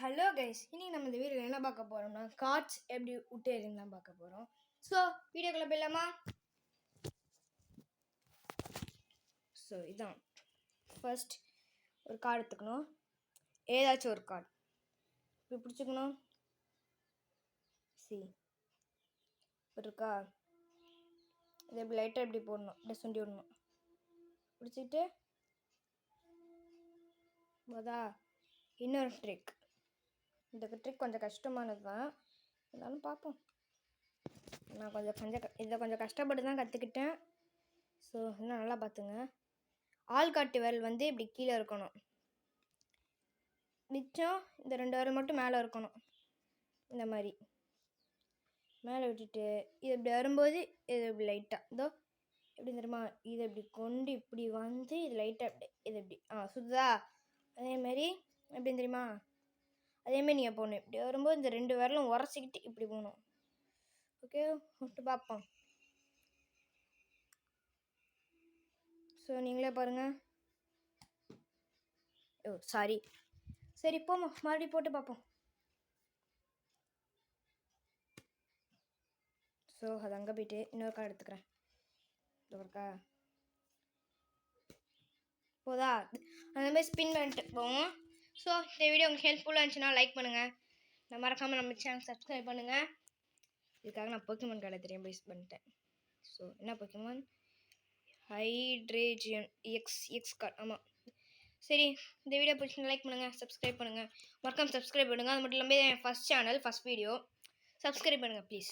Hello guys, இன்னைக்கு நம்ம இந்த வீடியோவில் என்ன பார்க்க போகிறோம்னா கார்ட்ஸ் எப்படி விட்டு எறிந்து தான் பார்க்க போகிறோம். ஸோ வீடியோக்குள்ளே போயிடலாமா? ஸோ இதான் ஃபர்ஸ்ட் ஒரு கார்டு எடுத்துக்கணும். ஏதாச்சும் ஒரு கார்டு இப்படி பிடிச்சிக்கணும். இருக்கா, இது எப்படி லைட்டாக எப்படி போடணும், இப்படி சுண்டி விடணும். பிடிச்சிட்டு போதா இன்னொரு ட்ரிக். இந்த ட்ரிக் கொஞ்சம் கஷ்டமானது தான், இருந்தாலும் பார்ப்போம். நான் இதை கொஞ்சம் கஷ்டப்பட்டு தான் கற்றுக்கிட்டேன். ஸோ இன்னும் நல்லா பார்த்துங்க. ஆள்காட்டி விரல் வந்து இப்படி கீழே இருக்கணும், மிச்சம் இந்த 2 விரல் மட்டும் மேலே இருக்கணும். இந்த மாதிரி மேலே விட்டுட்டு இது இப்படி வரும்போது இது இப்படி லைட்டாக இதோ எப்படி தெரியுமா, இதை இப்படி கொண்டு இப்படி வந்து இது லைட்டாக இப்படி இது இப்படி சுதா அதேமாரி எப்படின்னு தெரியுமா, அதேமாரி நீங்கள் போகணும். இப்படி வரும்போது இந்த 2 விரலும் உரசிக்கிட்டு இப்படி போகணும். ஓகே, விட்டு பார்ப்போம். ஸோ நீங்களே பாருங்கள். சரி போமா, மறுபடியும் போட்டு பார்ப்போம். ஸோ அது அங்கே போயிட்டு இன்னொரு கார்டு எடுத்துக்கிறேன். இருக்கா போதா, அந்த மாதிரி ஸ்பின் பண்ணிட்டு போவோம். ஸோ இந்த வீடியோ உங்களுக்கு ஹெல்ப்ஃபுல்லாக இருந்துச்சுன்னா லைக் பண்ணுங்கள். நான் மறக்காமல் நம்ம சேனல் சப்ஸ்கிரைப் பண்ணுங்கள். இதுக்காக நான் போக்கிமான் கார்டை தெரியாமல் யூஸ் பண்ணிட்டேன். ஸோ என்ன போக்கிமான் ஹைட்ரேஜியன் எக்ஸ் கார்டு. ஆமாம், சரி. இந்த வீடியோ பிடிச்சி லைக் பண்ணுங்கள், சப்ஸ்கிரைப் பண்ணுங்கள். மறக்காமல் சப்ஸ்கிரைப் பண்ணுங்கள். அது மட்டும் இல்லாமல் என் first channel first video subscribe பண்ணுங்கள் ப்ளீஸ்.